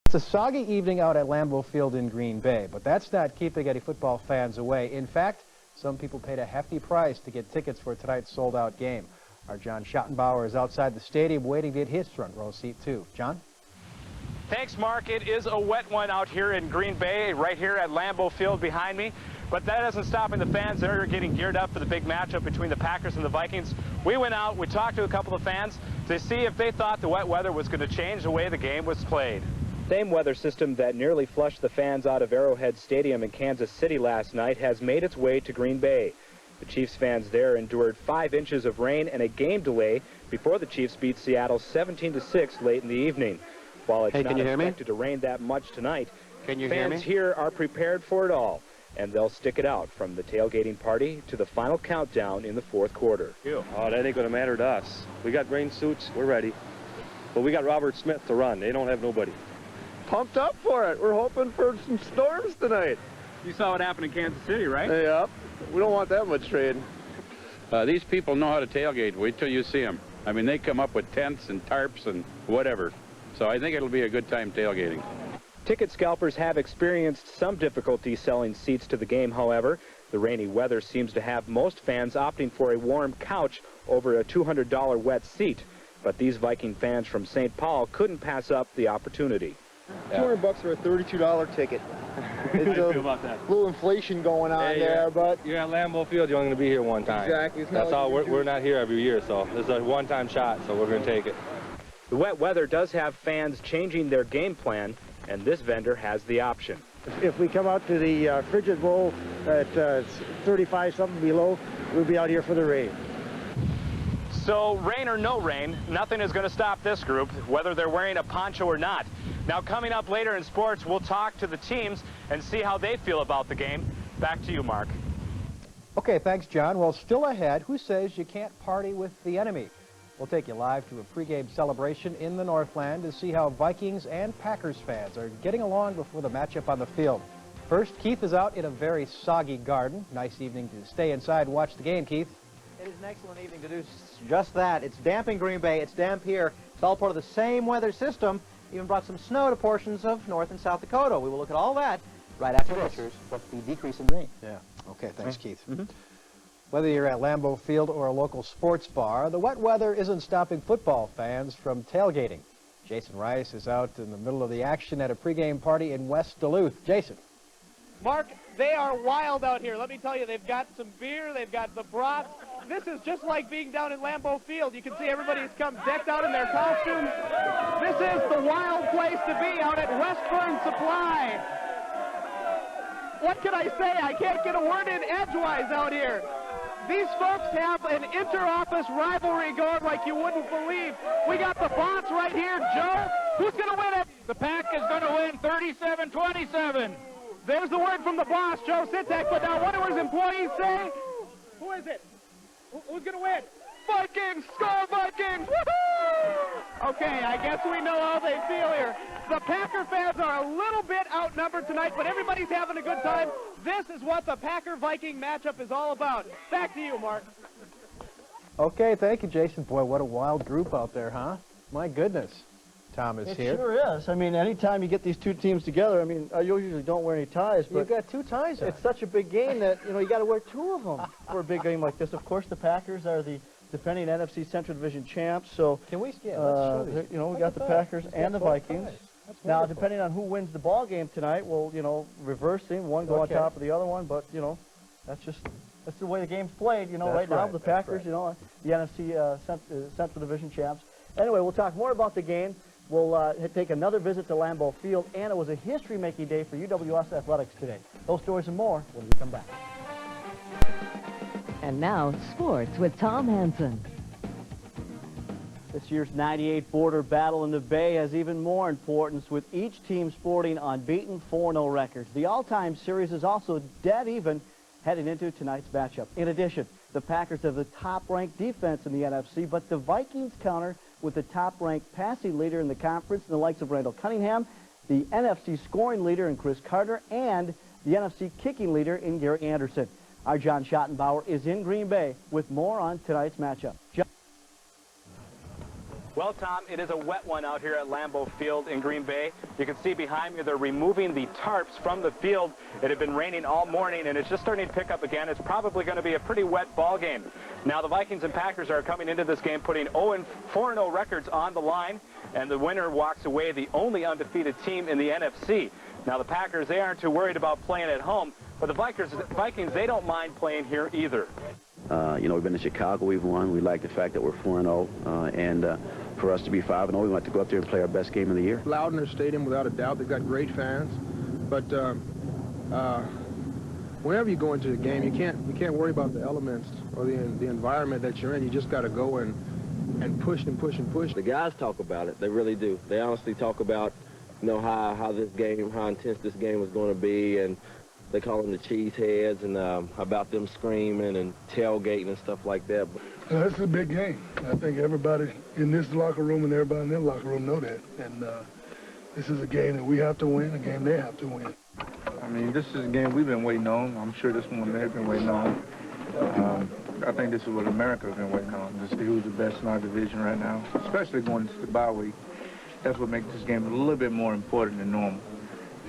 It's a soggy evening out at Lambeau Field in Green Bay, but that's not keeping any football fans away. In fact, some people paid a hefty price to get tickets for tonight's sold-out game. Our John Schottenbauer is outside the stadium waiting to get his front row seat, too. John? Thanks, Mark. It is a wet one out here in Green Bay, right here at Lambeau Field behind me. But that isn't stopping the fans. They're getting geared up for the big matchup between the Packers and the Vikings. We went out, we talked to a couple of fans to see if they thought the wet weather was going to change the way the game was played. Same weather system that nearly flushed the fans out of Arrowhead Stadium in Kansas City last night has made its way to Green Bay. The Chiefs fans there endured 5 inches of rain and a game delay before the Chiefs beat Seattle 17-6 late in the evening. While it's not expected to rain that much tonight, fans here are prepared for it all, and they'll stick it out from the tailgating party to the final countdown in the fourth quarter. Oh, that ain't going to matter to us. We got rain suits, we're ready. But we got Robert Smith to run. They don't have nobody. Pumped up for it. We're hoping for some storms tonight. You saw what happened in Kansas City, right? Yep. We don't want that much rain. These people know how to tailgate. Wait till you see them. I mean, they come up with tents and tarps and whatever. So I think it'll be a good time tailgating. Ticket scalpers have experienced some difficulty selling seats to the game, however. The rainy weather seems to have most fans opting for a warm couch over a $200 wet seat. But these Viking fans from St. Paul couldn't pass up the opportunity. $200 for a $32 ticket. It's How do you feel about that? little inflation going on there, but You're at Lambeau Field, you're only going to be here one time. exactly. It's not That's like all. you're We're not here every year, so this is a one-time shot, so we're going to take it. The wet weather does have fans changing their game plan, and this vendor has the option. If we come out to the frigid bowl at 35 something below, we'll be out here for the rain. So rain or no rain, nothing is going to stop this group, whether they're wearing a poncho or not. Now, coming up later in sports, we'll talk to the teams and see how they feel about the game. Back to you, Mark. Okay, thanks, John. Well, still ahead, who says you can't party with the enemy? We'll take you live to a pregame celebration in the Northland to see how Vikings and Packers fans are getting along before the matchup on the field. First, Keith is out in a very soggy garden. Nice evening to stay inside and watch the game, Keith. It is an excellent evening to do just that. It's damp in Green Bay. It's damp here. It's all part of the same weather system. Even brought some snow to portions of North and South Dakota. We will look at all that right after this. What's the decrease in rain? Yeah. Okay, thanks, Keith. Whether you're at Lambeau Field or a local sports bar, the wet weather isn't stopping football fans from tailgating. Jason Rice is out in the middle of the action at a pregame party in West Duluth. Jason. Mark, they are wild out here. Let me tell you, they've got some beer, they've got the broth. This is just like being down in Lambeau Field. You can see everybody's come decked out in their costumes. This is the wild place to be out at Westburn Supply. What can I say? I can't get a word in edgewise out here. These folks have an inter-office rivalry going like you wouldn't believe. We got the boss right here, Joe. Who's going to win it? The Pack is going to win 37-27. There's the word from the boss, Joe Sitek. But now what do his employees say? Who is it? Who's going to win? Vikings! Score Vikings! Woohoo! Okay, I guess we know how they feel here. The Packer fans are a little bit outnumbered tonight, but everybody's having a good time. This is what the Packer-Viking matchup is all about. Back to you, Mark. Okay, thank you, Jason. Boy, what a wild group out there, huh? My goodness. Tom is here. It sure is. I mean, anytime you get these two teams together, I mean, I usually don't wear any ties, but You've got 2 ties on. it's such a big game that, you know, you got to wear 2 of them for a big game like this. Of course, the Packers are the defending NFC Central Division champs, so, Can we, let's show these. you know, we Look got at the that. Packers He's and got the both Vikings. ties. That's Now, wonderful. depending on who wins the ball game tonight, we'll, you know, reverse thing, one go Okay. on top of the other one, but, you know, that's the way the game's played, you know, That's right now. right, The that's Packers, right. you know, the NFC Central Division champs. Anyway, we'll talk more about the game. We'll take another visit to Lambeau Field, and it was a history-making day for UWS Athletics today. Those stories and more when we come back. And now, sports with Tom Hansen. This year's 98 border battle in the Bay has even more importance, with each team sporting unbeaten 4-0 records. The all-time series is also dead even heading into tonight's matchup. In addition, the Packers have the top-ranked defense in the NFC, but the Vikings counter with the top-ranked passing leader in the conference, in the likes of Randall Cunningham, the NFC scoring leader in Chris Carter, and the NFC kicking leader in Gary Anderson. Our John Schottenbauer is in Green Bay with more on tonight's matchup. John. Well, Tom, it is a wet one out here at Lambeau Field in Green Bay. You can see behind me they're removing the tarps from the field. It had been raining all morning, and it's just starting to pick up again. It's probably going to be a pretty wet ball game. Now, the Vikings and Packers are coming into this game putting 4-0 records on the line, and the winner walks away the only undefeated team in the NFC. Now, the Packers, they aren't too worried about playing at home, but the Vikings, they don't mind playing here either. You know, we've been to Chicago, we've won. We like the fact that we're 4-0, and for us to be 5-0, we want to go up there and play our best game of the year. Loud in their stadium, without a doubt. They've got great fans, but whenever you go into the game, you can't worry about the elements or the environment that you're in. You just got to go and push and push and push. The guys talk about it. They really do. They honestly talk about, you know, how this game, how intense this game was going to be, and they call them the cheeseheads, and about them screaming and tailgating and stuff like that. This is a big game. I think everybody in this locker room and everybody in their locker room know that. And this is a game that we have to win, a game they have to win. I mean, this is a game we've been waiting on. I'm sure this one they've been waiting on. I think this is what America's been waiting on, to see who's the best in our division right now, especially going into the bye week. That's what makes this game a little bit more important than normal,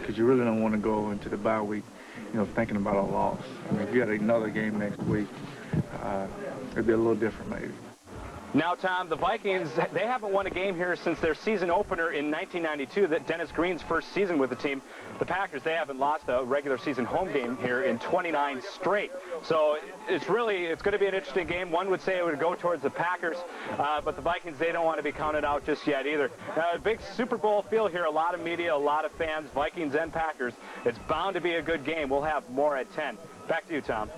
because you really don't want to go into the bye week, you know, thinking about a loss. I mean, if you had another game next week, it'd be a little different maybe. Now, Tom, the Vikings, they haven't won a game here since their season opener in 1992, that Dennis Green's first season with the team. The Packers, they haven't lost a regular season home game here in 29 straight. So it's going to be an interesting game. One would say it would go towards the Packers, but the Vikings, they don't want to be counted out just yet either. A big Super Bowl field here, a lot of media, a lot of fans, Vikings and Packers. It's bound to be a good game. We'll have more at 10. Back to you, Tom.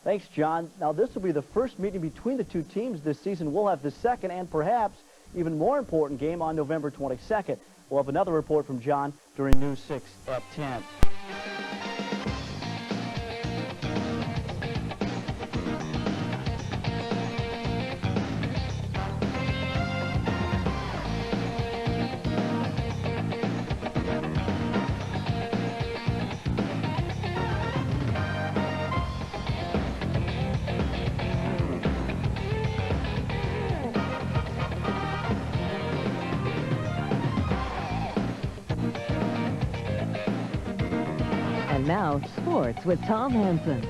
Thanks, John. Now, this will be the first meeting between the two teams this season. We'll have the second and perhaps even more important game on November 22nd. We'll have another report from John during News 6 at 10. And now, sports with Tom Hansen.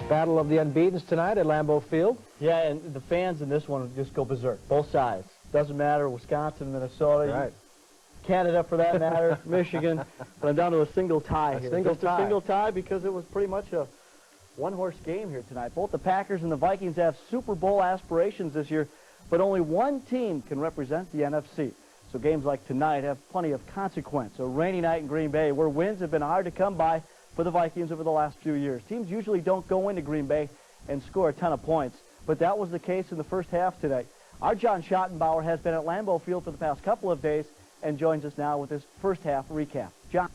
Battle of the Unbeatens tonight at Lambeau Field. Yeah, and the fans in this one just go berserk, both sides. Doesn't matter, Wisconsin, Minnesota, Right. Canada for that matter, Michigan. But I'm down to a single tie here. Single Just tie. a single tie because it was pretty much a one-horse game here tonight. Both the Packers and the Vikings have Super Bowl aspirations this year, but only one team can represent the NFC. So games like tonight have plenty of consequence. A rainy night in Green Bay where wins have been hard to come by for the Vikings over the last few years. Teams usually don't go into Green Bay and score a ton of points, but that was the case in the first half today. Our John Schottenbauer has been at Lambeau Field for the past couple of days and joins us now with his first half recap. John.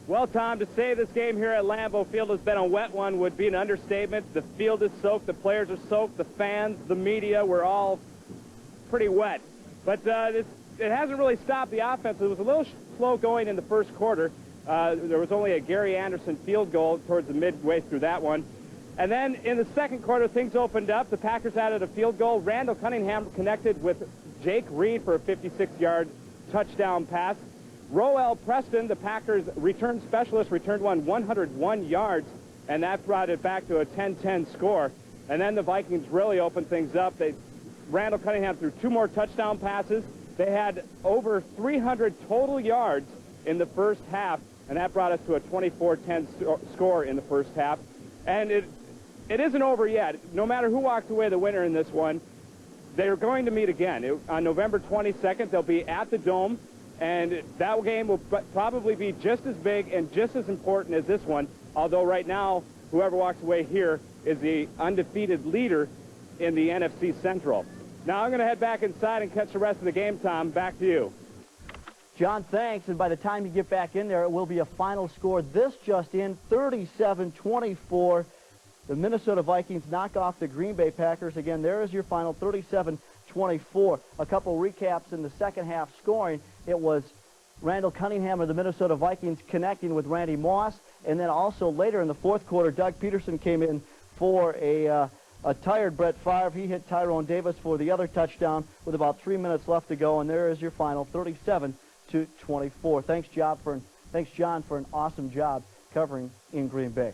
Well, Tom, to say this game here at Lambeau Field has been a wet one would be an understatement. The field is soaked, the players are soaked, the fans, the media, we're all pretty wet. But it hasn't really stopped the offense. It was a little slow going in the first quarter. There was only a Gary Anderson field goal towards the midway through that one. And then in the second quarter, things opened up. The Packers added a field goal. Randall Cunningham connected with Jake Reed for a 56-yard touchdown pass. Roel Preston, the Packers return specialist, returned one 101 yards, and that brought it back to a 10-10 score. And then the Vikings really opened things up. Randall Cunningham threw 2 more touchdown passes. They had over 300 total yards in the first half, and that brought us to a 24-10 score in the first half. And it isn't over yet. No matter who walks away the winner in this one, they're going to meet again. On November 22nd, they'll be at the Dome. And that game will probably be just as big and just as important as this one, although right now, whoever walks away here is the undefeated leader in the NFC Central. Now I'm going to head back inside and catch the rest of the game, Tom. Back to you. John, thanks. And by the time you get back in there, it will be a final score. This just in, 37-24. The Minnesota Vikings knock off the Green Bay Packers. Again, there is your final, 37-24. A couple recaps in the second half scoring. It was Randall Cunningham of the Minnesota Vikings connecting with Randy Moss. And then also later in the fourth quarter, Doug Peterson came in for a tired Brett Favre. He hit Tyrone Davis for the other touchdown with about 3 minutes left to go. And there is your final, 37-24. Thanks, John, for an awesome job covering in Green Bay.